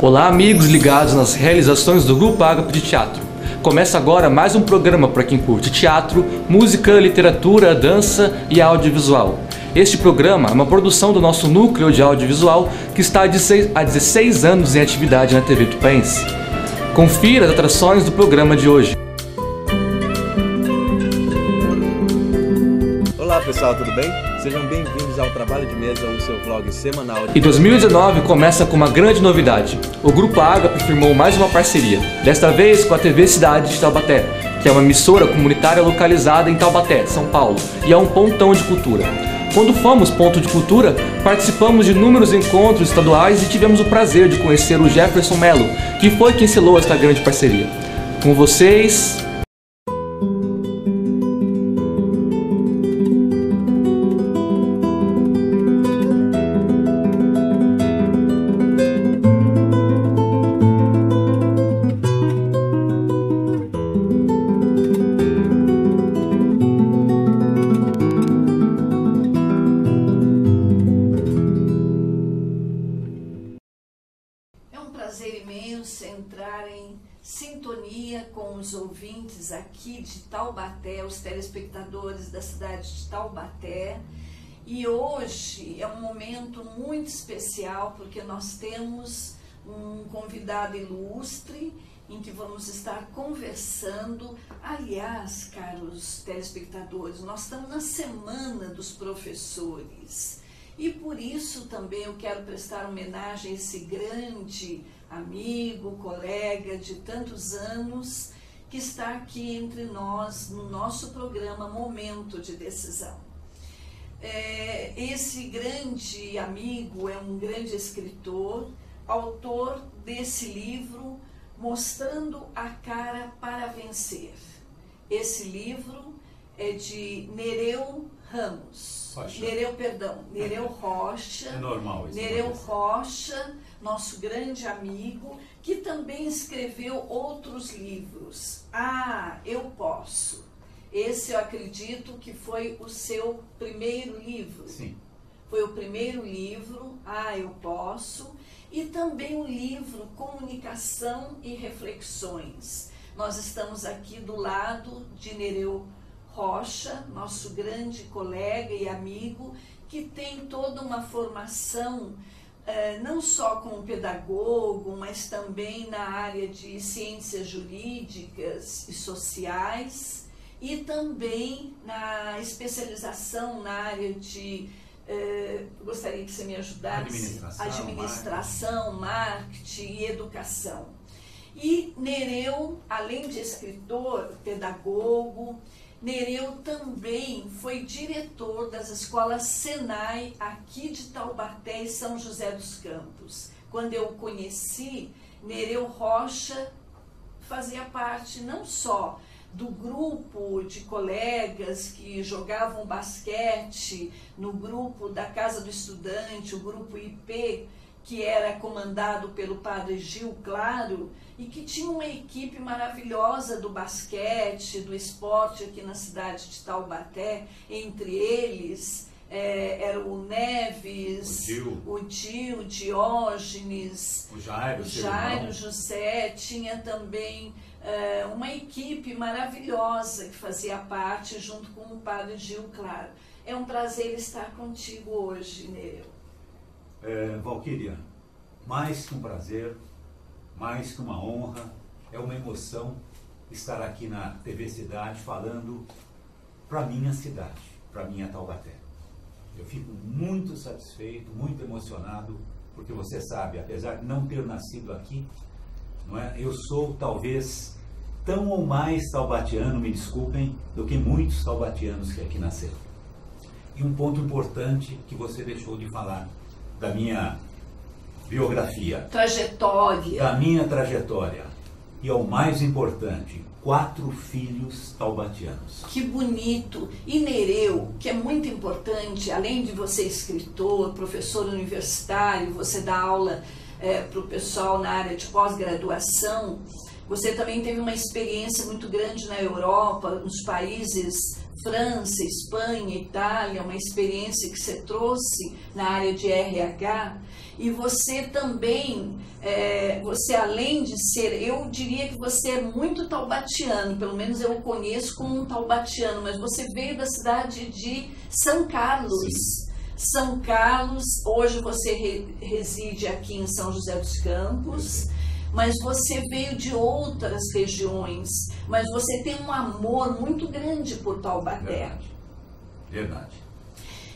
Olá, amigos ligados nas realizações do Grupo Ágape de Teatro. Começa agora mais um programa para quem curte teatro, música, literatura, dança e audiovisual. Este programa é uma produção do nosso núcleo de audiovisual que está há 16 anos em atividade na TV Tupaense. Confira as atrações do programa de hoje. Olá pessoal, tudo bem? Sejam bem-vindos ao Trabalho de Mesa, o seu vlog semanal. E 2019 começa com uma grande novidade. O Grupo Ágape firmou mais uma parceria, desta vez com a TV Cidade de Taubaté, que é uma emissora comunitária localizada em Taubaté, São Paulo, e é um pontão de cultura. Quando fomos ponto de cultura, participamos de inúmeros encontros estaduais e tivemos o prazer de conhecer o Jefferson Melo, que foi quem selou esta grande parceria. Com vocês... Prazer imenso entrar em sintonia com os ouvintes aqui de Taubaté, os telespectadores da cidade de Taubaté. E hoje é um momento muito especial porque nós temos um convidado ilustre em que vamos estar conversando. Aliás, caros telespectadores, nós estamos na Semana dos Professores. E por isso também eu quero prestar homenagem a esse grande amigo, colega de tantos anos que está aqui entre nós no nosso programa Momento de Decisão. Esse grande amigo é um grande escritor, autor desse livro Mostrando a Cara para Vencer. Esse livro é de Nereu Rocha. É normal isso. Nereu Rocha, nosso grande amigo, que também escreveu outros livros. Ah, Eu Posso. Esse eu acredito que foi o seu primeiro livro. Sim. Foi o primeiro livro, Ah, Eu Posso. E também o livro Comunicação e Reflexões. Nós estamos aqui do lado de Nereu Rocha, nosso grande colega e amigo, que tem toda uma formação, não só como pedagogo, mas também na área de ciências jurídicas e sociais, e também na especialização na área de, gostaria que você me ajudasse, administração, marketing e educação. E Nereu, além de escritor, pedagogo, Nereu também foi diretor das escolas Senai aqui de Taubaté e São José dos Campos. Quando eu o conheci, Nereu Rocha fazia parte não só do grupo de colegas que jogavam basquete, no grupo da Casa do Estudante, o grupo IP, que era comandado pelo padre Gil Claro, e que tinha uma equipe maravilhosa do basquete, do esporte aqui na cidade de Taubaté. Entre eles era o Neves, o Dil, o Diógenes, o Jairo José. Tinha também uma equipe maravilhosa que fazia parte junto com o padre Gil Claro. É um prazer estar contigo hoje, Nereu. Valquíria, mais que um prazer, mais que uma honra, é uma emoção estar aqui na TV Cidade falando para minha cidade, para minha Taubaté. Eu fico muito satisfeito, muito emocionado, porque você sabe, apesar de não ter nascido aqui, não é? Eu sou talvez tão ou mais taubatiano, me desculpem, do que muitos taubatianos que aqui nasceram. E um ponto importante que você deixou de falar da minha biografia, da minha trajetória, e é o mais importante, 4 filhos taubatianos. Que bonito! E Nereu, que é muito importante, além de você escritor, professor universitário, você dá aula para o pessoal na área de pós-graduação, Você também teve uma experiência muito grande na Europa, nos países França, Espanha, Itália, uma experiência que você trouxe na área de RH. E você também, você além de ser, eu diria que você é muito taubatiano, pelo menos eu o conheço como um taubatiano, mas você veio da cidade de São Carlos. Sim. São Carlos, hoje você reside aqui em São José dos Campos, mas você veio de outras regiões, mas você tem um amor muito grande por Taubaté. Verdade.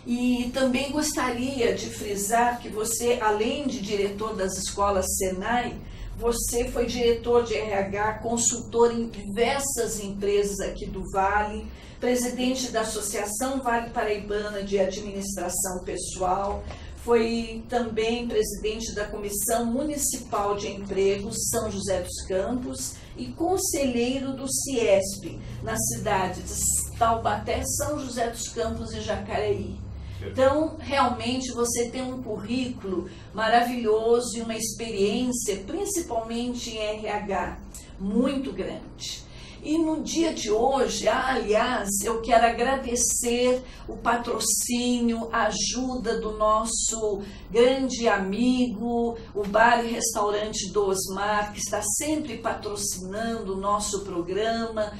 E também gostaria de frisar que você, além de diretor das escolas Senai, você foi diretor de RH, consultor em diversas empresas aqui do Vale, presidente da Associação Vale Paraibana de Administração Pessoal, foi também presidente da Comissão Municipal de Empregos São José dos Campos e conselheiro do CIESP, na cidade de Taubaté, São José dos Campos e Jacareí. Então, realmente, você tem um currículo maravilhoso e uma experiência, principalmente em RH, muito grande. E no dia de hoje, aliás, eu quero agradecer o patrocínio, a ajuda do nosso grande amigo, o Bar e Restaurante do Osmar, que está sempre patrocinando o nosso programa,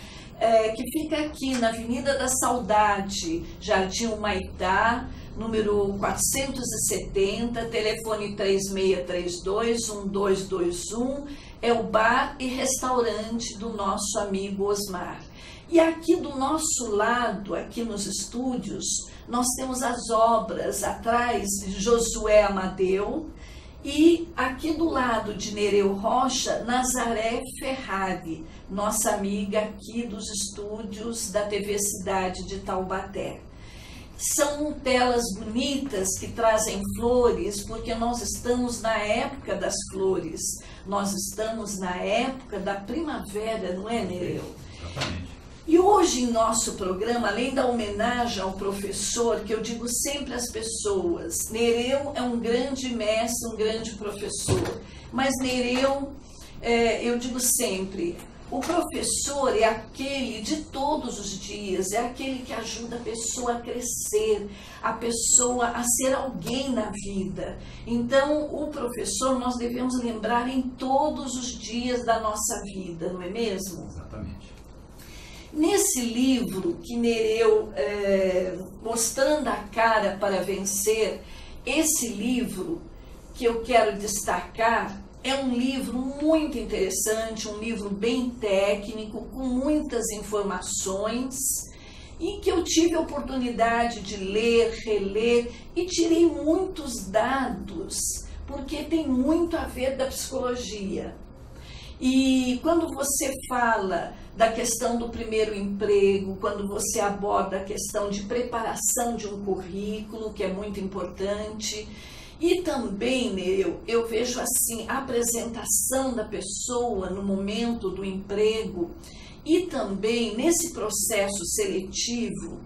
que fica aqui na Avenida da Saudade, Jardim Humaitá, número 470, telefone 3632-1221, é o bar e restaurante do nosso amigo Osmar. E aqui do nosso lado, aqui nos estúdios, nós temos as obras atrás de Josué Amadeu, e aqui do lado de Nereu Rocha, Nazaré Ferrari, nossa amiga aqui dos estúdios da TV Cidade de Taubaté. São telas bonitas que trazem flores, porque nós estamos na época das flores, nós estamos na época da primavera, não é, Nereu? Exatamente. E hoje em nosso programa, além da homenagem ao professor, que eu digo sempre às pessoas, Nereu é um grande mestre, um grande professor, mas Nereu, eu digo sempre, o professor é aquele de todos os dias, é aquele que ajuda a pessoa a crescer, a pessoa a ser alguém na vida. Então, o professor nós devemos lembrar em todos os dias da nossa vida, não é mesmo? Exatamente. Nesse livro que Nereu, Mostrando a Cara para Vencer, esse livro que eu quero destacar, é um livro muito interessante, um livro bem técnico, com muitas informações, e que eu tive a oportunidade de ler, reler, e tirei muitos dados, porque tem muito a ver da psicologia. E quando você fala da questão do primeiro emprego, quando você aborda a questão de preparação de um currículo, que é muito importante, e também, eu vejo assim, a apresentação da pessoa no momento do emprego e também nesse processo seletivo,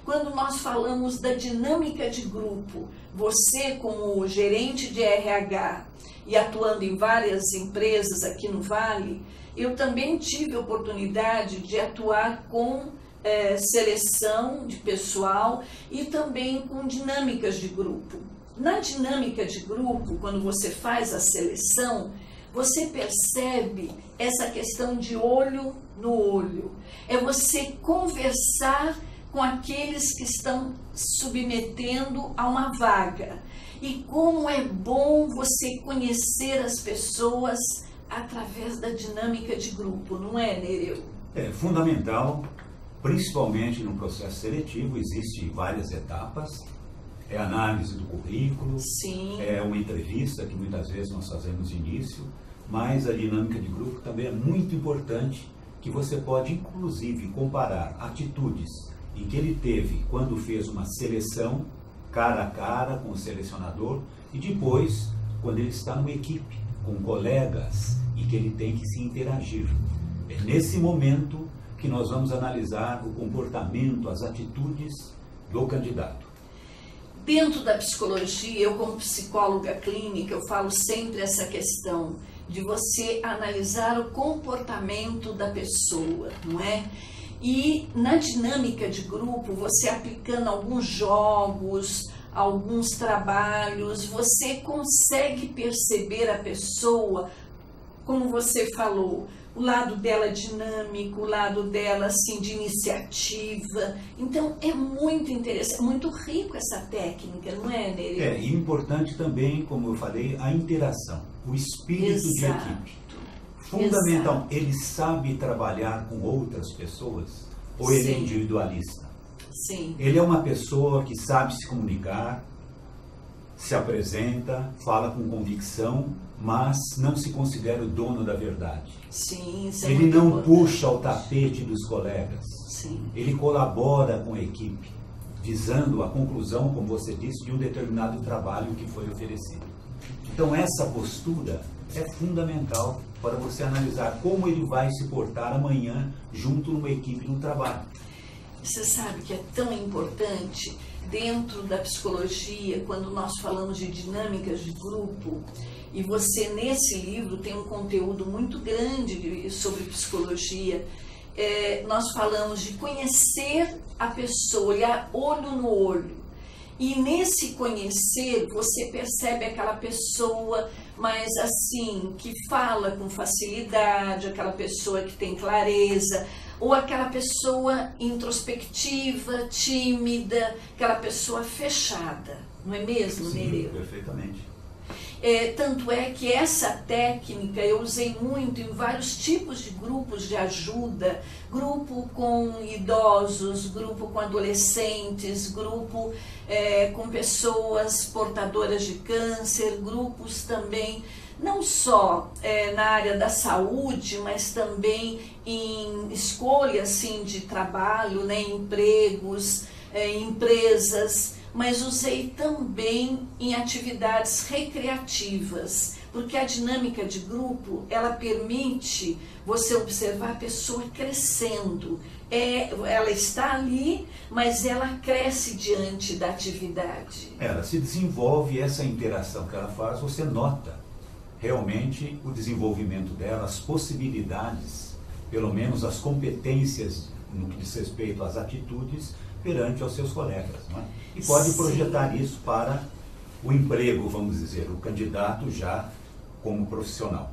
quando nós falamos da dinâmica de grupo, você como gerente de RH e atuando em várias empresas aqui no Vale, eu também tive a oportunidade de atuar com seleção de pessoal e também com dinâmicas de grupo. Na dinâmica de grupo, quando você faz a seleção, você percebe essa questão de olho no olho. É você conversar com aqueles que estão submetendo a uma vaga. E como é bom você conhecer as pessoas através da dinâmica de grupo, não é, Nereu? É fundamental, principalmente no processo seletivo, existem várias etapas. É a análise do currículo, sim, é uma entrevista que muitas vezes nós fazemos de início, mas a dinâmica de grupo também é muito importante, que você pode inclusive comparar atitudes em que ele teve quando fez uma seleção cara a cara com o selecionador e depois quando ele está numa equipe, com colegas e que ele tem que se interagir. É nesse momento que nós vamos analisar o comportamento, as atitudes do candidato. Dentro da psicologia, eu como psicóloga clínica, eu falo sempre essa questão de você analisar o comportamento da pessoa, não é? E na dinâmica de grupo, você aplicando alguns jogos, alguns trabalhos, você consegue perceber a pessoa, como você falou, o lado dela dinâmico, o lado dela assim de iniciativa. Então é muito interessante, muito rico essa técnica, não é, Nereu? E importante também, como eu falei, a interação, o espírito de equipe. Fundamental, ele sabe trabalhar com outras pessoas ou ele é individualista? Sim. Ele é uma pessoa que sabe se comunicar, se apresenta, fala com convicção, mas não se considera o dono da verdade. Sim, isso é ele muito não importante. puxa o tapete dos colegas. Sim. Ele colabora com a equipe, visando a conclusão, como você disse, de um determinado trabalho que foi oferecido. Então essa postura é fundamental para você analisar como ele vai se portar amanhã junto numa equipe no trabalho. Você sabe que é tão importante dentro da psicologia, quando nós falamos de dinâmicas de grupo, e você nesse livro tem um conteúdo muito grande sobre psicologia, nós falamos de conhecer a pessoa, olhar olho no olho. E nesse conhecer, você percebe aquela pessoa mais assim, que fala com facilidade, aquela pessoa que tem clareza, ou aquela pessoa introspectiva, tímida, aquela pessoa fechada, não é mesmo, Nereu? Perfeitamente. Tanto é que essa técnica eu usei muito em vários tipos de grupos de ajuda, grupo com idosos, grupo com adolescentes, grupo com pessoas portadoras de câncer, grupos também, não só na área da saúde, mas também em escolha assim, de trabalho, né, empregos, empresas, mas usei também em atividades recreativas, porque a dinâmica de grupo, ela permite você observar a pessoa crescendo. Ela está ali, mas ela cresce diante da atividade. Ela se desenvolve, essa interação que ela faz, você nota realmente o desenvolvimento dela, as possibilidades, pelo menos as competências no que diz respeito às atitudes perante aos seus colegas, não é? E pode projetar isso para o emprego, vamos dizer, o candidato já como profissional.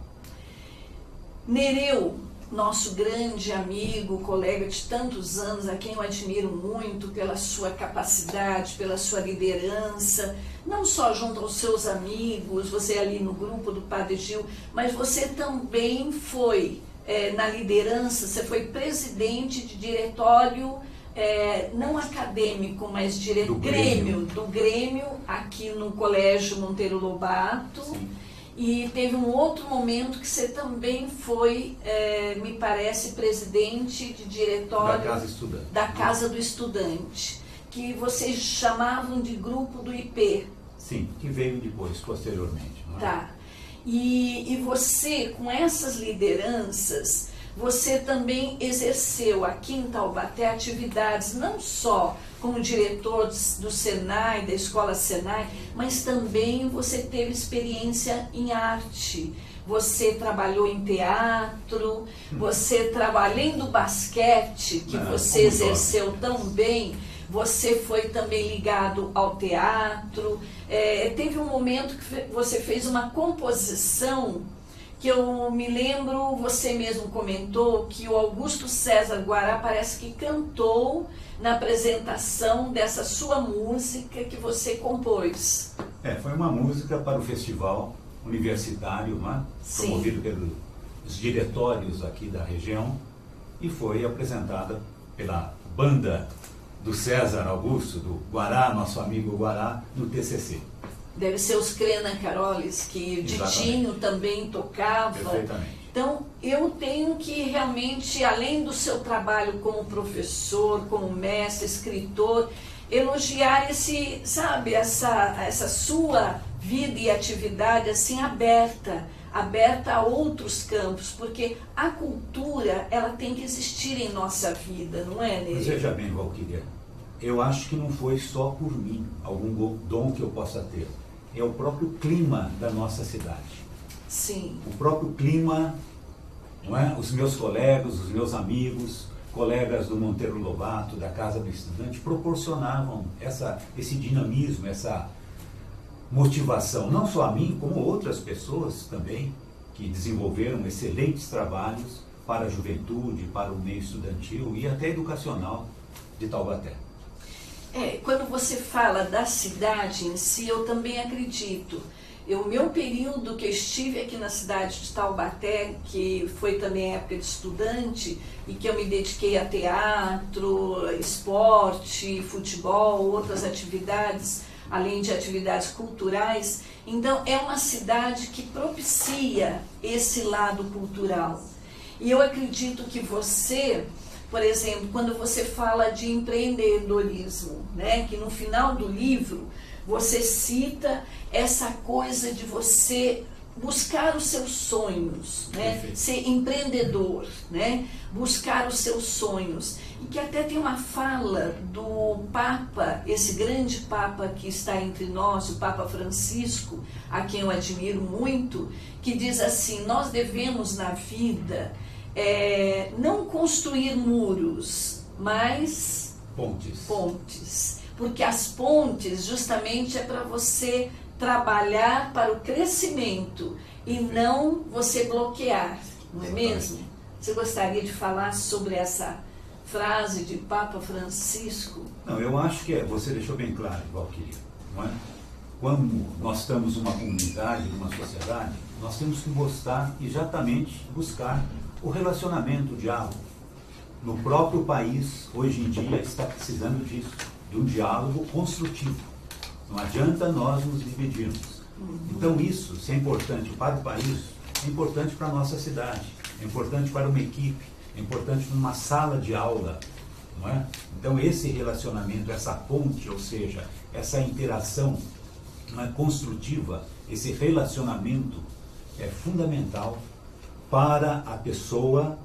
Nereu, nosso grande amigo, colega de tantos anos, a quem eu admiro muito pela sua capacidade, pela sua liderança, não só junto aos seus amigos, você ali no grupo do Padre Gil, mas você também foi na liderança, você foi presidente de diretório, não acadêmico, mas do Grêmio, aqui no Colégio Monteiro Lobato. Sim. E teve um outro momento que você também foi, me parece, presidente de diretório da Casa do Estudante, que vocês chamavam de grupo do IP. Sim, que veio depois, posteriormente. Não é? Tá. E você, com essas lideranças, você também exerceu aqui em Taubaté atividades não só como diretor do Senai, da Escola Senai, mas também você teve experiência em arte. Você trabalhou em teatro, você além do basquete, que você exerceu tão bem, você foi também ligado ao teatro. Teve um momento que você fez uma composição que eu me lembro, você mesmo comentou, que o Augusto César Guará parece que cantou na apresentação dessa sua música que você compôs. Foi uma música para o festival universitário, né? Promovido pelos diretórios aqui da região, e foi apresentada pela banda do César Augusto, do Guará, nosso amigo Guará, no TCC. Deve ser os Crena Carolis, que Didinho também tocava. Perfeitamente. Então, eu tenho que realmente, além do seu trabalho como professor, como mestre, escritor, elogiar essa sua vida e atividade assim aberta a outros campos, porque a cultura, ela tem que existir em nossa vida, não é, Nereu? Mas veja bem, Valquíria, eu acho que não foi só por mim, algum dom que eu possa ter. É o próprio clima da nossa cidade. Sim. O próprio clima, não é? Os meus colegas, os meus amigos, colegas do Monteiro Lobato, da Casa do Estudante, proporcionavam esse dinamismo, essa motivação, não só a mim, como outras pessoas também, que desenvolveram excelentes trabalhos para a juventude, para o meio estudantil e até educacional de Taubaté. Quando você fala da cidade em si, eu também acredito. O meu período que eu estive aqui na cidade de Taubaté, que foi também época de estudante, e que eu me dediquei a teatro, esporte, futebol, outras atividades, além de atividades culturais. Então, é uma cidade que propicia esse lado cultural. E eu acredito que você, por exemplo, quando você fala de empreendedorismo, né, que no final do livro você cita essa coisa de você buscar os seus sonhos, né, ser empreendedor, né, buscar os seus sonhos. E que até tem uma fala do Papa, esse grande Papa que está entre nós, o Papa Francisco, a quem eu admiro muito, que diz assim: nós devemos na vida não construir muros, mas pontes. Porque as pontes justamente é para você trabalhar para o crescimento e não você bloquear, não é mesmo? Você gostaria de falar sobre essa frase de Papa Francisco? Não, eu acho que você deixou bem claro, Valquíria, não é? Quando nós estamos numa comunidade, numa sociedade, nós temos que gostar exatamente, buscar o relacionamento, o diálogo. No próprio país, hoje em dia, está precisando disso, de um diálogo construtivo. Não adianta nós nos dividirmos. Então isso, se é importante para o país, é importante para a nossa cidade, é importante para uma equipe, é importante numa sala de aula, não é? Então esse relacionamento, essa ponte, ou seja, essa interação, não é, construtiva, esse relacionamento é fundamental para a pessoa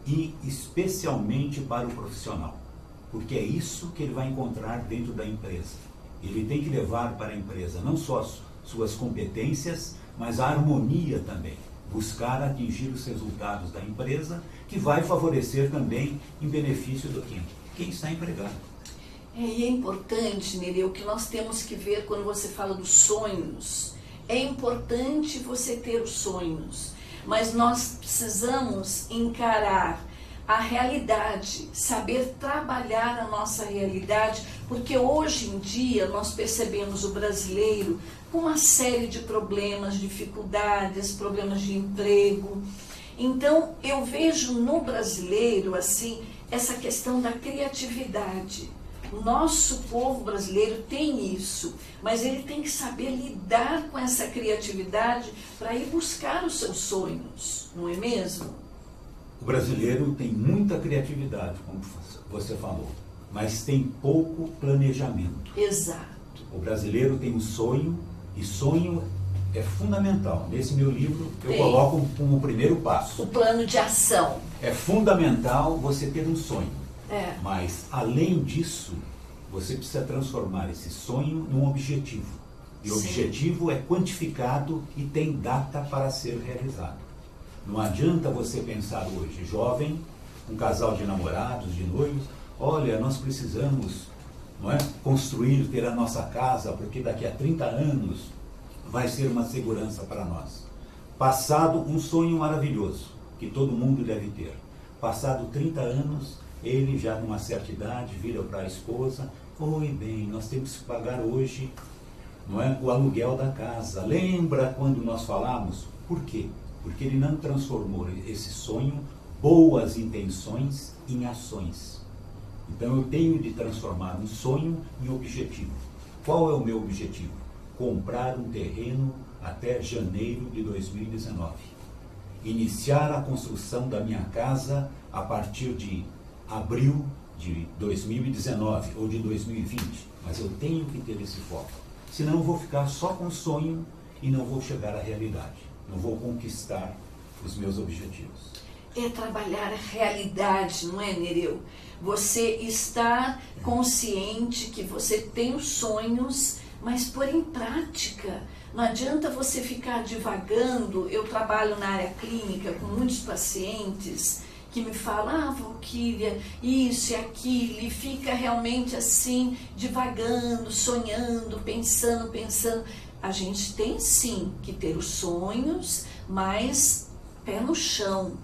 e especialmente para o profissional, porque é isso que ele vai encontrar dentro da empresa. Ele tem que levar para a empresa não só as suas competências, mas a harmonia também, buscar atingir os resultados da empresa, que vai favorecer também em benefício do quem está empregado. E é importante, Nereu, que nós temos que ver quando você fala dos sonhos. É importante você ter os sonhos, mas nós precisamos encarar a realidade, saber trabalhar a nossa realidade, porque hoje em dia nós percebemos o brasileiro com uma série de problemas, dificuldades, problemas de emprego. Então eu vejo no brasileiro assim essa questão da criatividade. O nosso povo brasileiro tem isso, mas ele tem que saber lidar com essa criatividade para ir buscar os seus sonhos, não é mesmo? O brasileiro tem muita criatividade, como você falou, mas tem pouco planejamento. Exato. O brasileiro tem um sonho, e sonho é fundamental. Nesse meu livro eu coloco como o primeiro passo. O plano de ação. É fundamental você ter um sonho. Mas, além disso, você precisa transformar esse sonho num objetivo. E o objetivo é quantificado e tem data para ser realizado. Não adianta você pensar hoje, jovem, um casal de namorados, de noivos, olha, nós precisamos, não é, construir, ter a nossa casa, porque daqui a 30 anos vai ser uma segurança para nós. Passado um sonho maravilhoso, que todo mundo deve ter. Passado 30 anos, ele já numa certa idade vira para a esposa: oi, bem, nós temos que pagar hoje, não é, o aluguel da casa. Lembra quando nós falamos? Por quê? Porque ele não transformou esse sonho, boas intenções, em ações. Então eu tenho de transformar um sonho em objetivo. Qual é o meu objetivo? Comprar um terreno até janeiro de 2019. Iniciar a construção da minha casa a partir de abril de 2019 ou de 2020. Mas eu tenho que ter esse foco. Senão eu vou ficar só com sonho e não vou chegar à realidade. Não vou conquistar os meus objetivos. é trabalhar a realidade, não é, Nereu? Você está consciente que você tem os sonhos, mas pôr em prática. Não adianta você ficar divagando. Eu trabalho na área clínica com muitos pacientes que me falam, Valquíria, isso e aquilo, e fica realmente assim, divagando, sonhando, pensando. A gente tem sim que ter os sonhos, mas pé no chão.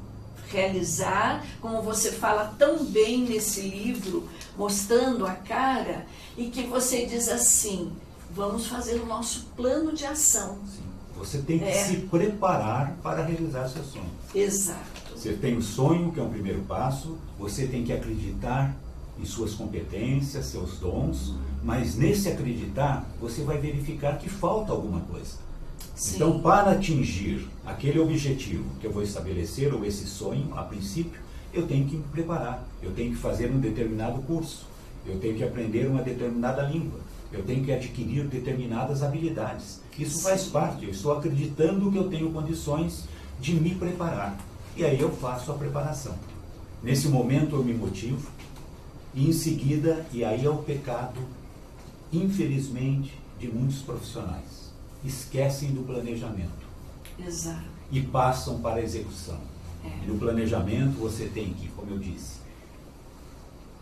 Realizar, como você fala tão bem nesse livro, mostrando a cara, e que você diz assim, vamos fazer o nosso plano de ação. Sim. Você tem que se preparar para realizar seu sonho. Exato. Você tem o sonho, que é o primeiro passo, você tem que acreditar em suas competências, seus dons, mas nesse acreditar, você vai verificar que falta alguma coisa. Sim. Então, para atingir aquele objetivo que eu vou estabelecer, ou esse sonho, a princípio, eu tenho que me preparar, eu tenho que fazer um determinado curso, eu tenho que aprender uma determinada língua, eu tenho que adquirir determinadas habilidades. Isso faz parte, eu estou acreditando que eu tenho condições de me preparar. E aí eu faço a preparação. Nesse momento eu me motivo, e em seguida, e aí é o pecado, infelizmente, de muitos profissionais. Esquecem do planejamento. Exato. E passam para a execução. E no planejamento você tem que, como eu disse,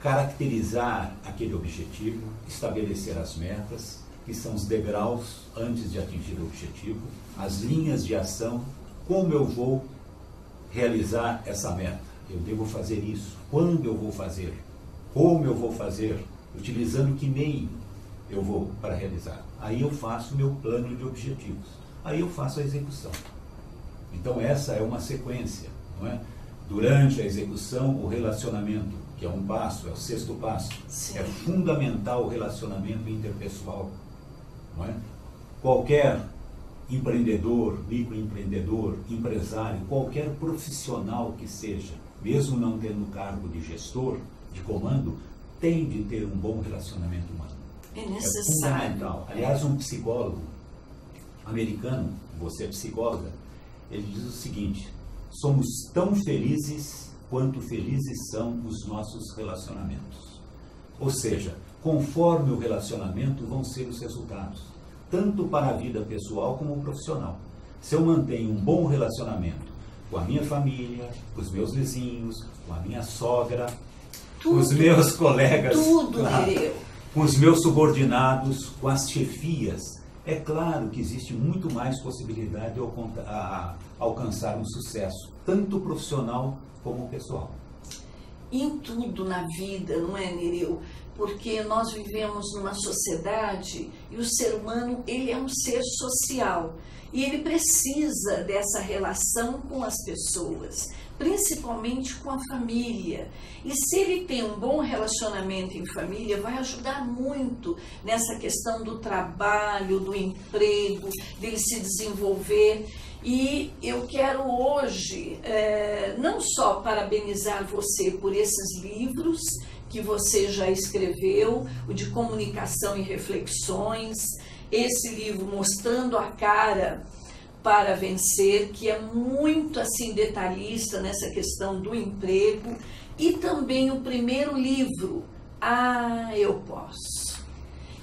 caracterizar aquele objetivo, estabelecer as metas, que são os degraus antes de atingir o objetivo, as linhas de ação, como eu vou realizar essa meta. Eu devo fazer isso, quando eu vou fazer, como eu vou fazer, utilizando que meio eu vou para realizar. Aí eu faço o meu plano de objetivos. Aí eu faço a execução. Então essa é uma sequência, não é? Durante a execução, o relacionamento, que é um passo, é o sexto passo. Sim. É fundamental o relacionamento interpessoal, não é? Qualquer empreendedor, microempreendedor, empresário, qualquer profissional que seja, mesmo não tendo cargo de gestor, de comando, tem de ter um bom relacionamento humano. É necessário. É fundamental. Aliás, um psicólogo americano, você é psicóloga, ele diz o seguinte: somos tão felizes quanto felizes são os nossos relacionamentos. Ou seja, conforme o relacionamento vão ser os resultados, tanto para a vida pessoal como profissional. Se eu mantenho um bom relacionamento com a minha família, com os meus vizinhos, com a minha sogra, com os meus colegas, com os meus subordinados, com as chefias, é claro que existe muito mais possibilidade de alcançar um sucesso, tanto profissional como pessoal. Em tudo na vida, não é, Nereu? Porque nós vivemos numa sociedade e o ser humano, ele é um ser social. E ele precisa dessa relação com as pessoas, principalmente com a família. E se ele tem um bom relacionamento em família, vai ajudar muito nessa questão do trabalho, do emprego, dele se desenvolver. E eu quero hoje não só parabenizar você por esses livros que você já escreveu, o de Comunicação e Reflexões, esse livro Mostrando a Cara para Vencer, que é muito assim detalhista nessa questão do emprego, e também o primeiro livro, Eu Posso.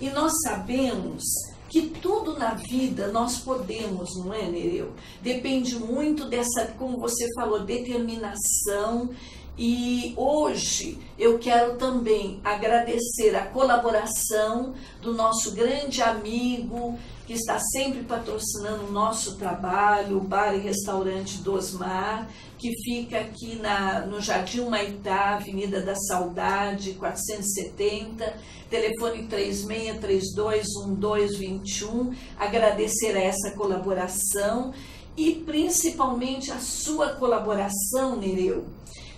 E nós sabemos que tudo na vida nós podemos, não é, Nereu? Depende muito dessa, como você falou, determinação. E hoje eu quero também agradecer a colaboração do nosso grande amigo, que está sempre patrocinando o nosso trabalho, o Bar e Restaurante Dosmar, que fica aqui no Jardim Humaitá, Avenida da Saudade, 470, telefone 36321221. Agradecer a essa colaboração e principalmente a sua colaboração, Nereu.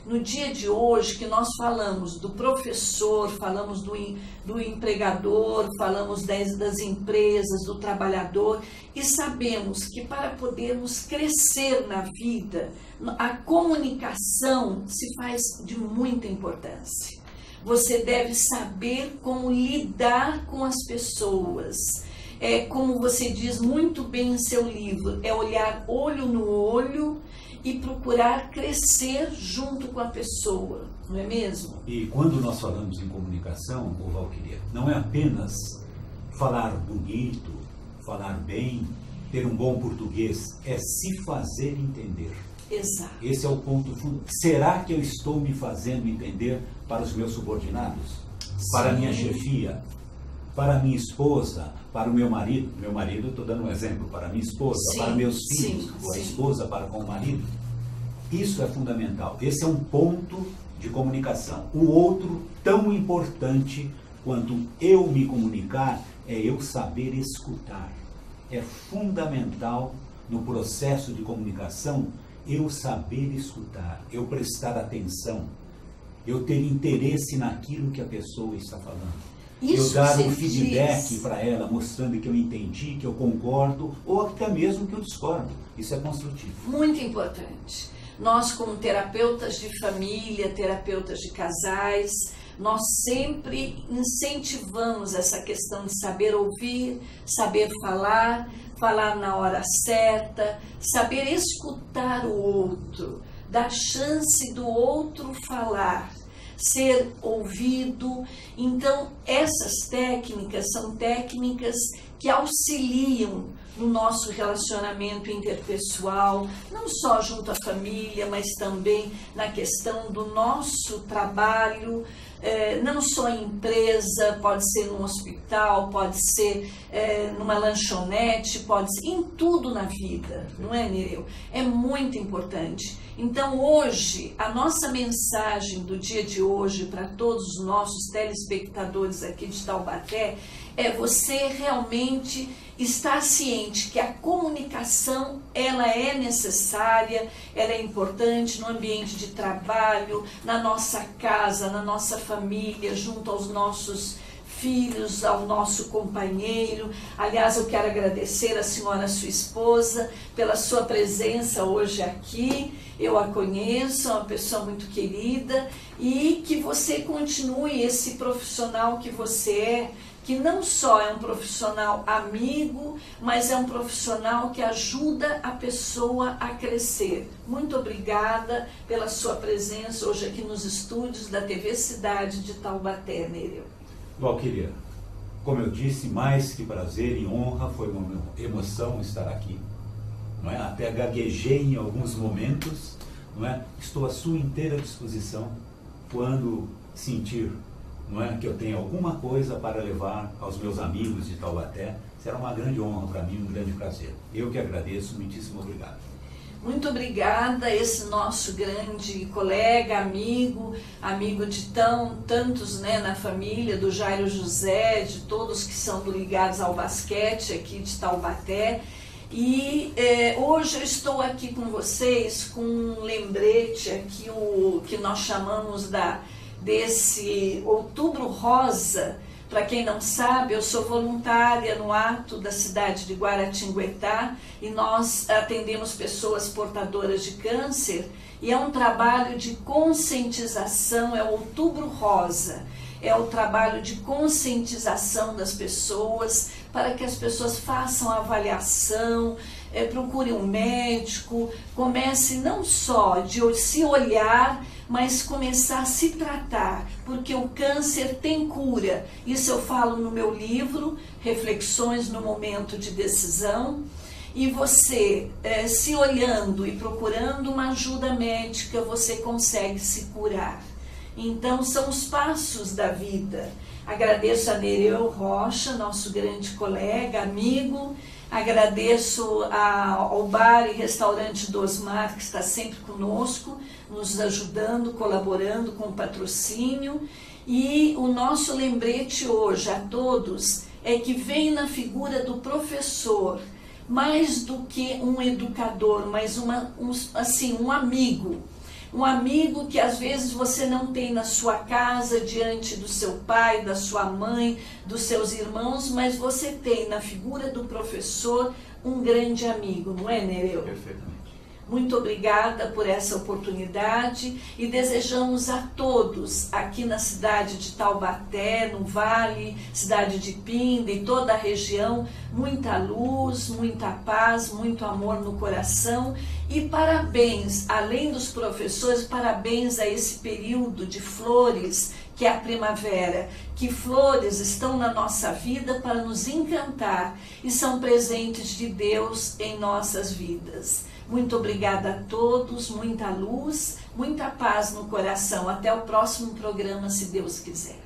No dia de hoje, que nós falamos do professor, falamos do empregador, falamos das empresas, do trabalhador, e sabemos que para podermos crescer na vida, a comunicação se faz de muita importância. Você deve saber como lidar com as pessoas. Como você diz muito bem em seu livro, é olhar olho no olho e procurar crescer junto com a pessoa, não é mesmo? E quando nós falamos em comunicação, Valquíria, não é apenas falar bonito, falar bem, ter um bom português, é se fazer entender. Exato. Esse é o ponto fundamental. Será que eu estou me fazendo entender para os meus subordinados? Para a minha chefia? Para a minha esposa? Para o meu marido? Meu marido, estou dando um exemplo. Para a minha esposa? Sim, para meus filhos? sim, ou a sim. esposa para com o marido? Isso é fundamental. Esse é um ponto de comunicação. O outro, tão importante quanto eu me comunicar, é eu saber escutar. É fundamental no processo de comunicação eu saber escutar, eu prestar atenção, eu ter interesse naquilo que a pessoa está falando. Isso eu dar se um feedback diz. para ela, mostrando que eu entendi, que eu concordo, ou até mesmo que eu discordo. Isso é construtivo. Muito importante. Nós, como terapeutas de família, terapeutas de casais, nós sempre incentivamos essa questão de saber ouvir, saber falar, falar na hora certa, saber escutar o outro, dar chance do outro falar, ser ouvido. Então, essas técnicas são técnicas que auxiliam no nosso relacionamento interpessoal, não só junto à família, mas também na questão do nosso trabalho, não só em empresa, pode ser num hospital, pode ser numa lanchonete, pode ser em tudo na vida, não é, Nereu? É muito importante. Então, hoje, a nossa mensagem do dia de hoje para todos os nossos telespectadores aqui de Taubaté é você realmente estar ciente que a comunicação ela é necessária, ela é importante no ambiente de trabalho, na nossa casa, na nossa família, junto aos nossos filhos, ao nosso companheiro. Aliás, eu quero agradecer a senhora, sua esposa, pela sua presença hoje aqui. Eu a conheço, é uma pessoa muito querida, e que você continue esse profissional que você é, que não só é um profissional amigo, mas é um profissional que ajuda a pessoa a crescer. Muito obrigada pela sua presença hoje aqui nos estúdios da TV Cidade de Taubaté, Nereu. Valquíria, como eu disse, mais que prazer e honra, foi uma emoção estar aqui. Não é? Até gaguejei em alguns momentos, não é? Estou à sua inteira disposição quando sentir, não é, que eu tenho alguma coisa para levar aos meus amigos de Taubaté. Será uma grande honra para mim, um grande prazer. Eu que agradeço, muitíssimo obrigado. Muito obrigada, esse nosso grande colega, amigo de tantos, né, na família, do Jairo José, de todos que são ligados ao basquete aqui de Taubaté. E hoje eu estou aqui com vocês com um lembrete aqui, o que nós chamamos desse Outubro Rosa. Para quem não sabe, eu sou voluntária no Ato da cidade de Guaratinguetá e nós atendemos pessoas portadoras de câncer e é um trabalho de conscientização, é o Outubro Rosa. É o trabalho de conscientização das pessoas para que as pessoas façam a avaliação, procurem um médico, comece não só de se olhar, mas começar a se tratar, porque o câncer tem cura. Isso eu falo no meu livro, Reflexões no Momento de Decisão. E você, se olhando e procurando uma ajuda médica, você consegue se curar. Então, são os passos da vida. Agradeço a Nereu Rocha, nosso grande colega, amigo. Agradeço ao Bar e Restaurante do Osmar, que está sempre conosco, nos ajudando, colaborando com o patrocínio. E o nosso lembrete hoje a todos é que vem na figura do professor, mais do que um educador, mas um amigo. Um amigo que às vezes você não tem na sua casa, diante do seu pai, da sua mãe, dos seus irmãos, mas você tem na figura do professor um grande amigo, não é, Nereu? Perfeitamente. Muito obrigada por essa oportunidade e desejamos a todos aqui na cidade de Taubaté, no Vale, cidade de Pinda e toda a região, muita luz, muita paz, muito amor no coração e parabéns, além dos professores, parabéns a esse período de flores que é a primavera, que flores estão na nossa vida para nos encantar e são presentes de Deus em nossas vidas. Muito obrigada a todos, muita luz, muita paz no coração. Até o próximo programa, se Deus quiser.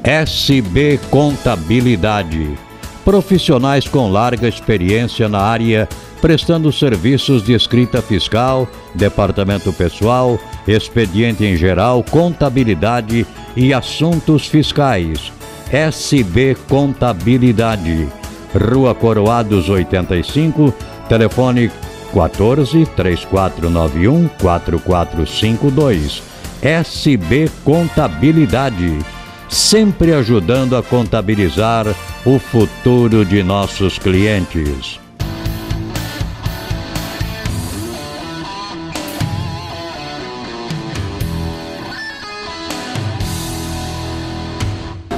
SB Contabilidade. Profissionais com larga experiência na área, prestando serviços de escrita fiscal, departamento pessoal, expediente em geral, contabilidade e assuntos fiscais. SB Contabilidade. Rua Coroados 85, telefone 14 3491 4452. SB Contabilidade. Sempre ajudando a contabilizar o futuro de nossos clientes.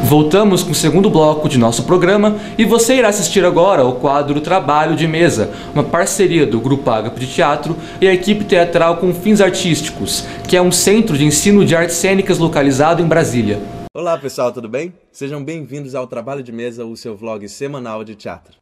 Voltamos com o segundo bloco de nosso programa e você irá assistir agora ao quadro Trabalho de Mesa, uma parceria do Grupo Ágape de Teatro e a equipe teatral com fins artísticos, que é um centro de ensino de artes cênicas localizado em Brasília. Olá pessoal, tudo bem? Sejam bem-vindos ao Trabalho de Mesa, o seu vlog semanal de teatro.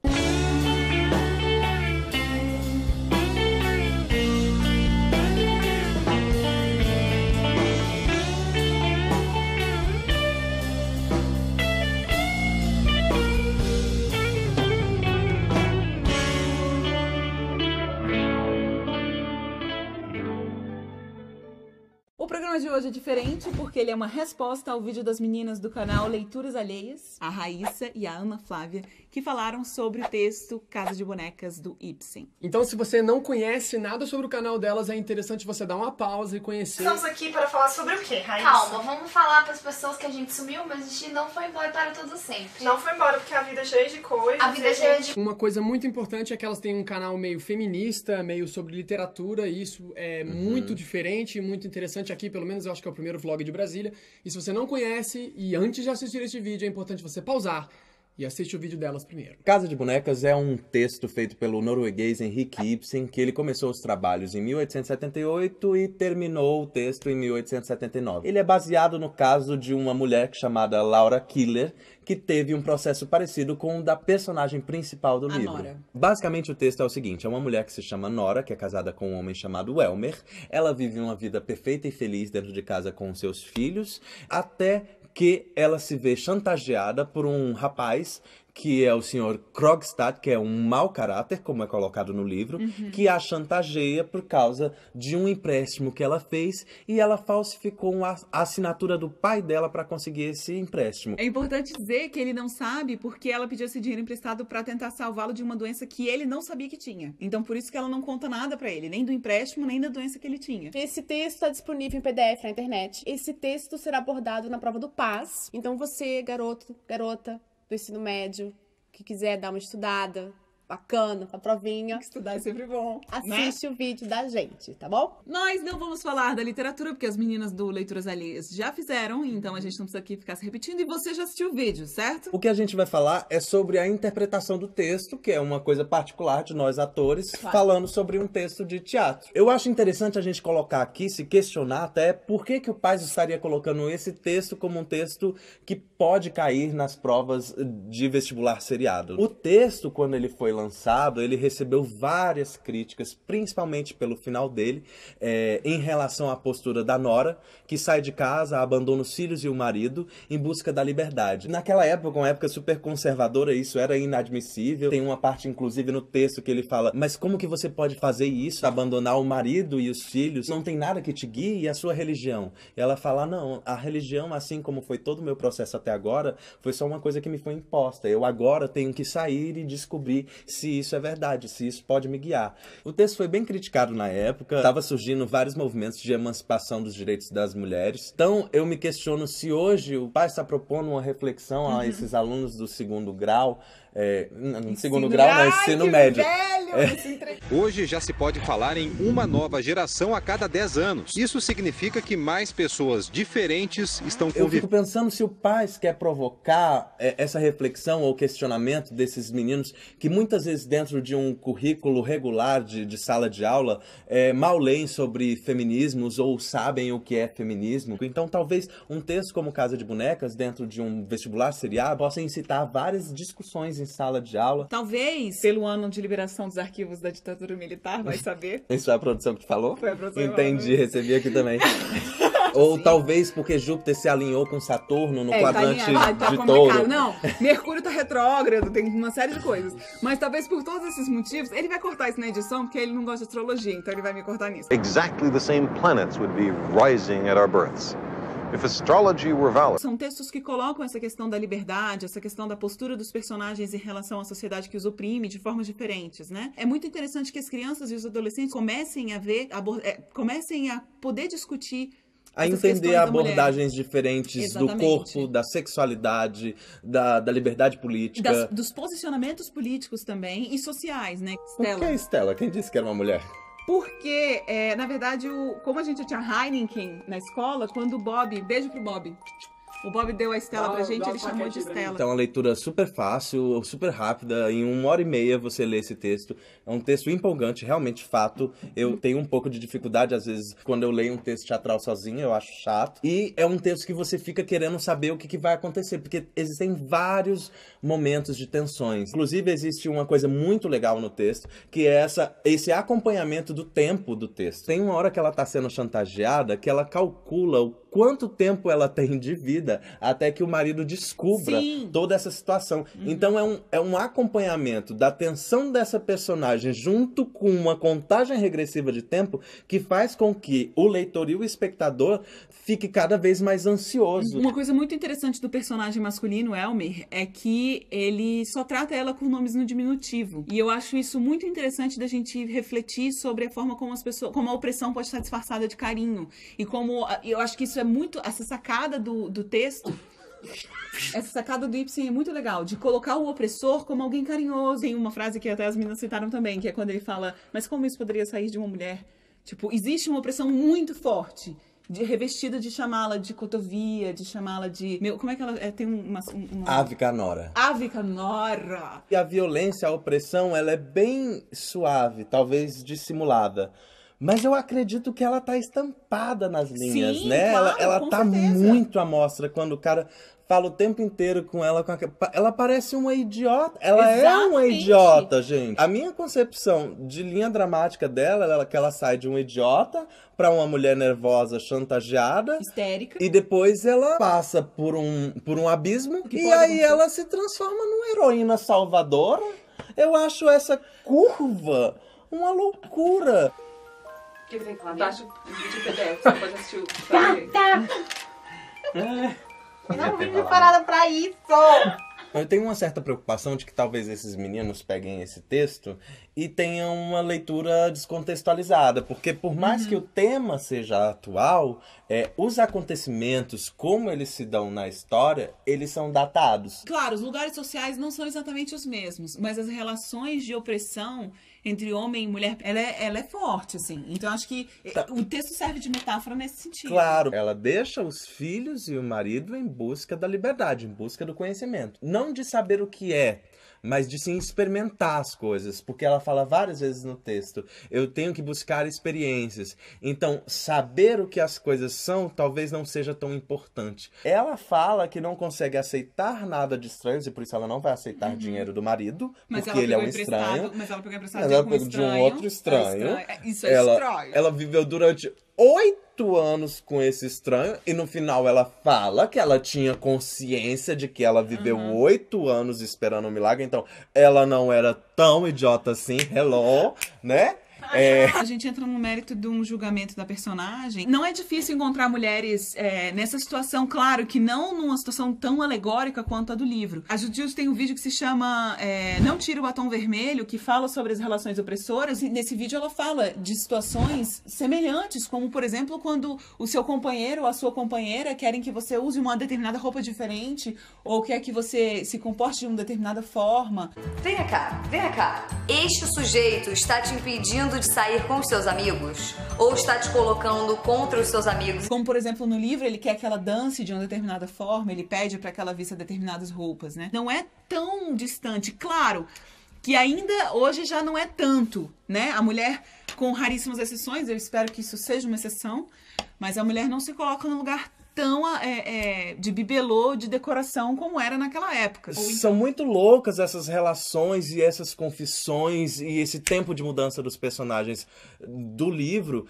O programa de hoje é diferente porque ele é uma resposta ao vídeo das meninas do canal Leituras Alheias, a Raíssa e a Ana Flávia, que falaram sobre o texto Casa de Bonecas do Ibsen. Então, se você não conhece nada sobre o canal delas, é interessante você dar uma pausa e conhecer. Estamos aqui para falar sobre o quê, Raíssa? Calma, vamos falar para as pessoas que a gente sumiu, mas a gente não foi embora para todo sempre. Não foi embora porque a vida é cheia de coisas. A vida é cheia de... Uma coisa muito importante é que elas têm um canal meio feminista, meio sobre literatura, e isso é muito diferente e muito interessante aqui, pelo menos eu acho que é o primeiro vlog de Brasília. E se você não conhece, e antes de assistir este vídeo, é importante você pausar e assiste o vídeo delas primeiro. Casa de Bonecas é um texto feito pelo norueguês Henrik Ibsen, que ele começou os trabalhos em 1878 e terminou o texto em 1879. Ele é baseado no caso de uma mulher chamada Laura Killer, que teve um processo parecido com o da personagem principal do livro. Nora. Basicamente o texto é o seguinte, é uma mulher que se chama Nora, que é casada com um homem chamado Elmer. Ela vive uma vida perfeita e feliz dentro de casa com seus filhos, até que ela se vê chantageada por um rapaz que é o senhor Krogstad, que é um mau caráter, como é colocado no livro, que a chantageia por causa de um empréstimo que ela fez e ela falsificou a assinatura do pai dela para conseguir esse empréstimo. É importante dizer que ele não sabe porque ela pediu esse dinheiro emprestado para tentar salvá-lo de uma doença que ele não sabia que tinha. Então por isso que ela não conta nada para ele, nem do empréstimo, nem da doença que ele tinha. Esse texto está disponível em PDF na internet. Esse texto será abordado na prova do PAS. Então você, garoto, garota do ensino médio, que quiser dar uma estudada bacana pra provinha, Estudar é sempre bom, assiste o vídeo da gente, tá bom? Nós não vamos falar da literatura, porque as meninas do Leituras Alheias já fizeram, então a gente não precisa aqui ficar se repetindo, e você já assistiu o vídeo, certo? O que a gente vai falar é sobre a interpretação do texto, que é uma coisa particular de nós atores, falando sobre um texto de teatro. Eu acho interessante a gente colocar aqui, se questionar até, por que o Paz estaria colocando esse texto como um texto que pode cair nas provas de vestibular seriado. O texto, quando ele foi lançado, ele recebeu várias críticas, principalmente pelo final dele, em relação à postura da Nora, que sai de casa, abandona os filhos e o marido em busca da liberdade. Naquela época, uma época super conservadora, isso era inadmissível. Tem uma parte, inclusive, no texto que ele fala, mas como que você pode fazer isso, abandonar o marido e os filhos? Não tem nada que te guie, e a sua religião? E ela fala, não, a religião, assim como foi todo o meu processo até agora, foi só uma coisa que me foi imposta. Eu agora tenho que sair e descobrir se isso é verdade, se isso pode me guiar. O texto foi bem criticado na época, estava surgindo vários movimentos de emancipação dos direitos das mulheres. Então, eu me questiono se hoje o pai está propondo uma reflexão a esses alunos do segundo grau, ensino médio. Hoje já se pode falar em uma nova geração a cada 10 anos. Isso significa que mais pessoas diferentes estão Eu convivendo. fico pensando se o pai quer provocar essa reflexão ou questionamento desses meninos que muitas vezes dentro de um currículo regular de sala de aula mal leem sobre feminismos ou sabem o que é feminismo. Então talvez um texto como Casa de Bonecas dentro de um vestibular seriado possa incitar várias discussões em sala de aula. Talvez, pelo ano de liberação dos arquivos da ditadura militar, vai saber. Isso é a produção que falou? Foi a produção. Entendi, recebi aqui também. Ou talvez porque Júpiter se alinhou com Saturno no quadrante de Touro. Não, Mercúrio tá retrógrado, tem uma série de coisas. Mas talvez por todos esses motivos, ele vai cortar isso na edição, porque ele não gosta de astrologia, então ele vai me cortar nisso. Exactly the same planets would be rising at our births. If astrology were valid. São textos que colocam essa questão da liberdade, essa questão da postura dos personagens em relação à sociedade que os oprime de formas diferentes, né? É muito interessante que as crianças e os adolescentes comecem a ver, comecem a poder discutir a entender abordagens diferentes do corpo, da sexualidade, da liberdade política. Dos posicionamentos políticos também e sociais, né? Por que Estela? Quem disse que era uma mulher? Porque, na verdade, como a gente tinha Heineken na escola, quando o Bob... Beijo pro Bob. O Bob deu a Estela pra gente, ele chamou de Estela. Então, é uma leitura super fácil, super rápida. Em 1h30 você lê esse texto. É um texto empolgante, realmente, fato. Eu tenho um pouco de dificuldade, às vezes, quando eu leio um texto teatral sozinho, eu acho chato. E é um texto que você fica querendo saber o que vai acontecer, porque existem vários momentos de tensões. Inclusive, existe uma coisa muito legal no texto, que é esse acompanhamento do tempo do texto. Tem uma hora que ela tá sendo chantageada, que ela calcula o quanto tempo ela tem de vida até que o marido descubra toda essa situação. Então é um acompanhamento da tensão dessa personagem junto com uma contagem regressiva de tempo que faz com que o leitor e o espectador fique cada vez mais ansioso. Uma coisa muito interessante do personagem masculino, Elmer, é que ele só trata ela com nomes no diminutivo. E eu acho isso muito interessante da gente refletir sobre a forma como como a opressão pode estar disfarçada de carinho. E como eu acho que isso é muito... Essa sacada do texto... Essa sacada do Ibsen é muito legal, de colocar o opressor como alguém carinhoso. Tem uma frase que até as meninas citaram também, que é quando ele fala, mas como isso poderia sair de uma mulher? Tipo, existe uma opressão muito forte, revestida de chamá-la de cotovia, de chamá-la de... como é que ela... tem uma... Ave Canora. Ave Canora. E a violência, a opressão, ela é bem suave, talvez dissimulada. Mas eu acredito que ela tá estampada nas linhas, Sim, né? claro, ela com tá certeza. muito à mostra quando o cara fala o tempo inteiro com ela. Ela parece uma idiota. Ela é uma Exatamente. idiota, gente. A minha concepção de linha dramática dela é que ela sai de um idiota pra uma mulher nervosa, chantageada. Histérica. E depois ela passa por um abismo. Que E pode aí acontecer. ela se transforma numa heroína salvadora. Eu acho essa curva uma loucura. O que tem que falar? Taxa de PDF, você pode assistir o... Não vim preparada pra isso! Eu tenho uma certa preocupação de que talvez esses meninos peguem esse texto e tenham uma leitura descontextualizada, porque por mais que o tema seja atual, os acontecimentos, como eles se dão na história, eles são datados. Claro, os lugares sociais não são exatamente os mesmos, mas as relações de opressão entre homem e mulher, ela é forte, assim. Então, acho que o texto serve de metáfora nesse sentido. Claro, ela deixa os filhos e o marido em busca da liberdade, em busca do conhecimento. Não de saber o que é, mas de sim experimentar as coisas, porque ela fala várias vezes no texto, eu tenho que buscar experiências. Então, saber o que as coisas são talvez não seja tão importante. Ela fala que não consegue aceitar nada de estranhos, e por isso ela não vai aceitar dinheiro do marido, Mas porque ela ele é um pegou estranho. Mas ela pegou emprestado Mas de ela algum pegou de um estranho. outro estranho. Isso é estranho. Ela viveu durante 8 anos com esse estranho, e no final ela fala que ela tinha consciência de que ela viveu 8 anos esperando um milagre, então ela não era tão idiota assim, hello, né? A gente entra no mérito de um julgamento da personagem. Não é difícil encontrar mulheres nessa situação, claro que não numa situação tão alegórica quanto a do livro. A Judith tem um vídeo que se chama Não Tire o Batom Vermelho, que fala sobre as relações opressoras, e nesse vídeo ela fala de situações semelhantes, como por exemplo quando o seu companheiro ou a sua companheira querem que você use uma determinada roupa diferente, ou quer que você se comporte de uma determinada forma. Venha cá. Este sujeito está te impedindo de sair com os seus amigos? Ou está te colocando contra os seus amigos? Como, por exemplo, no livro, ele quer que ela dance de uma determinada forma, ele pede para que ela vista determinadas roupas, né? Não é tão distante. Claro que ainda hoje já não é tanto, né? A mulher, com raríssimas exceções, eu espero que isso seja uma exceção, mas a mulher não se coloca num lugar tão de bibelô, de decoração, como era naquela época. São muito loucas essas relações e essas confissões e esse tempo de mudança dos personagens do livro.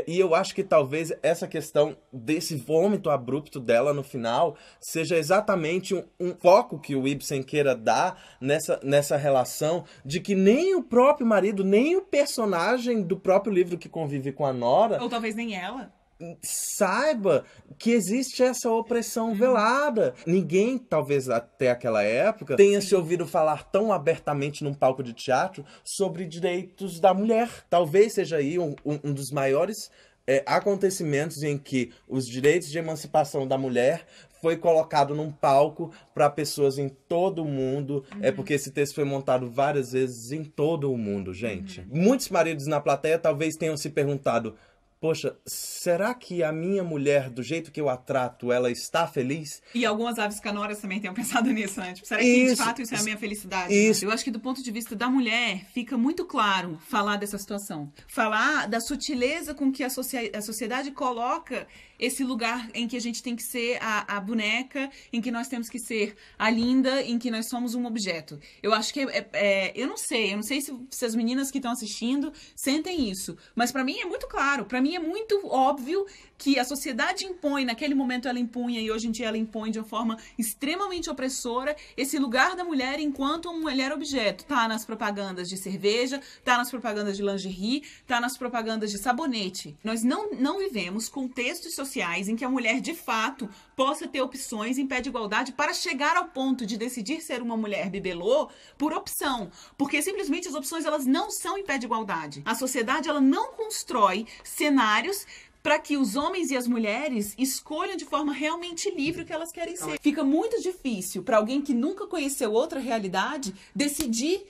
E eu acho que talvez essa questão desse vômito abrupto dela no final seja exatamente um foco que o Ibsen queira dar nessa relação de que nem o próprio marido, nem o personagem do próprio livro que convive com a Nora... Ou talvez nem ela... saiba que existe essa opressão velada. Ninguém, talvez até aquela época, tenha se ouvido falar tão abertamente num palco de teatro sobre direitos da mulher. Talvez seja aí um dos maiores acontecimentos em que os direitos de emancipação da mulher foi colocado num palco para pessoas em todo o mundo. É porque esse texto foi montado várias vezes em todo o mundo, gente. Muitos maridos na plateia talvez tenham se perguntado: poxa, será que a minha mulher, do jeito que eu a trato, ela está feliz? E algumas aves canoras também tenham pensado nisso, né? Tipo, será que de fato isso é a minha felicidade? Isso. Eu acho que do ponto de vista da mulher, fica muito claro falar dessa situação. Falar da sutileza com que a sociedade coloca esse lugar em que a gente tem que ser a boneca, em que nós temos que ser a linda, em que nós somos um objeto. Eu acho que eu não sei se as meninas que estão assistindo sentem isso, mas pra mim é muito claro, pra mim é muito óbvio que a sociedade impõe, naquele momento ela impunha e hoje em dia ela impõe de uma forma extremamente opressora esse lugar da mulher enquanto uma mulher objeto. Tá nas propagandas de cerveja, tá nas propagandas de lingerie, tá nas propagandas de sabonete. Nós não vivemos contextos sociais em que a mulher de fato possa ter opções em pé de igualdade para chegar ao ponto de decidir ser uma mulher bibelô por opção, porque simplesmente as opções elas não são em pé de igualdade. A sociedade ela não constrói cenários para que os homens e as mulheres escolham de forma realmente livre o que elas querem ser. Fica muito difícil para alguém que nunca conheceu outra realidade decidir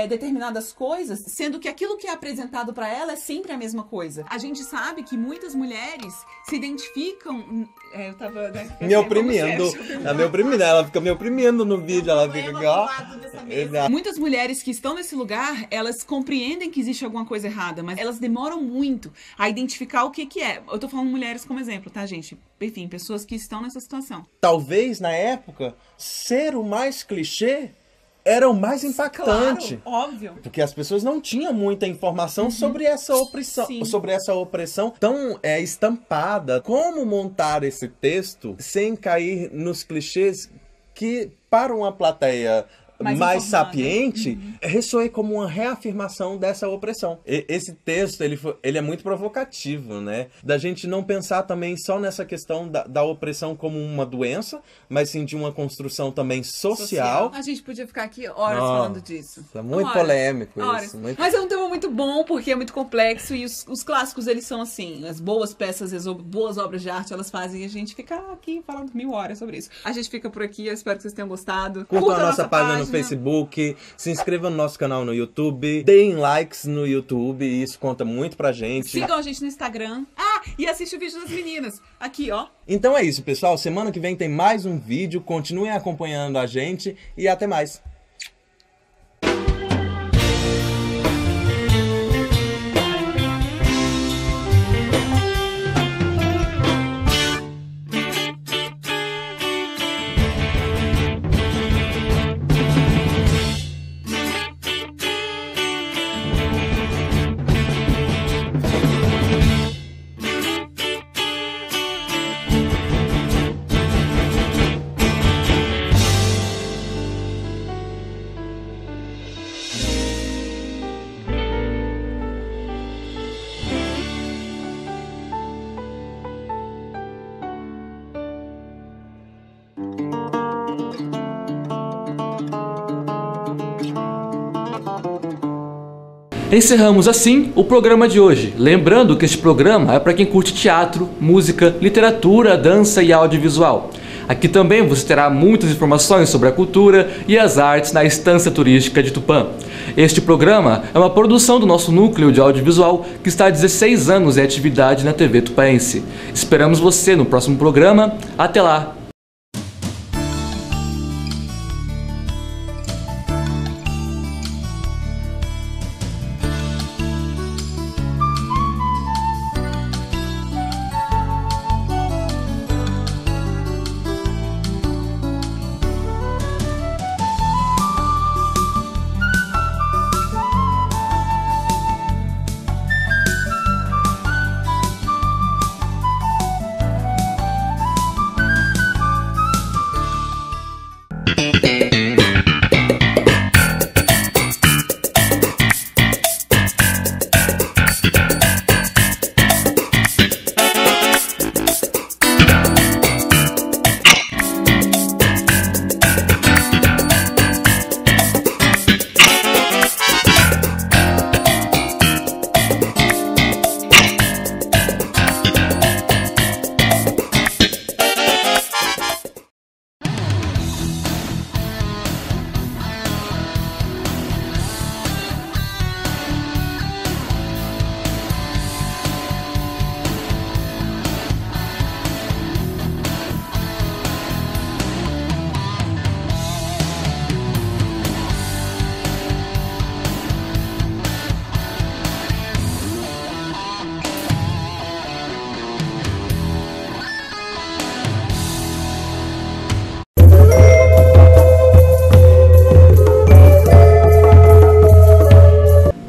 determinadas coisas, sendo que aquilo que é apresentado para ela é sempre a mesma coisa. A gente sabe que muitas mulheres se identificam... eu tava... me oprimindo. Ela me oprimindo. Ela fica me oprimindo no vídeo. Ela fica aqui, ó. Exato. Muitas mulheres que estão nesse lugar, elas compreendem que existe alguma coisa errada, mas elas demoram muito a identificar o que é. Eu tô falando mulheres como exemplo, tá, gente? Enfim, pessoas que estão nessa situação. Talvez, na época, ser o mais clichê era o mais impactante. Claro, óbvio. Porque as pessoas não tinham muita informação sobre essa opressão tão estampada. Como montar esse texto sem cair nos clichês que, para uma plateia mais sapiente, ressoei como uma reafirmação dessa opressão. Esse texto, ele é muito provocativo, né? Da gente não pensar também só nessa questão da opressão como uma doença, mas sim de uma construção também social. A gente podia ficar aqui horas falando disso. É muito polêmico isso. Mas é um tema muito bom, porque é muito complexo, e os clássicos, eles são assim, as boas peças, as boas obras de arte, elas fazem a gente ficar aqui falando 1000 horas sobre isso. A gente fica por aqui, eu espero que vocês tenham gostado. Curtam a nossa página no Facebook, se inscrevam no nosso canal no YouTube, deem likes no YouTube, isso conta muito pra gente. Sigam a gente no Instagram. E assiste o vídeo das meninas, aqui, ó. Então é isso, pessoal, semana que vem tem mais um vídeo, continuem acompanhando a gente e até mais. Encerramos assim o programa de hoje. Lembrando que este programa é para quem curte teatro, música, literatura, dança e audiovisual. Aqui também você terá muitas informações sobre a cultura e as artes na Estância Turística de Tupã. Este programa é uma produção do nosso núcleo de audiovisual que está há 16 anos em atividade na TV tupaense. Esperamos você no próximo programa. Até lá!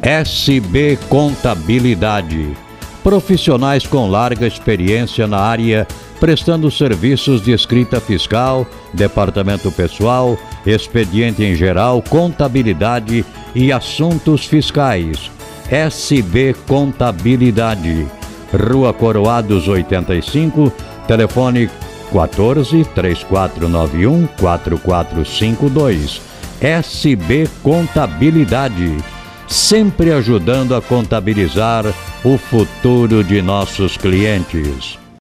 SB Contabilidade. Profissionais com larga experiência na área, prestando serviços de escrita fiscal, departamento pessoal, expediente em geral, contabilidade e assuntos fiscais. SB Contabilidade. Rua Coroados 85, telefone 14 3491 4452. SB Contabilidade. Sempre ajudando a contabilizar o futuro de nossos clientes.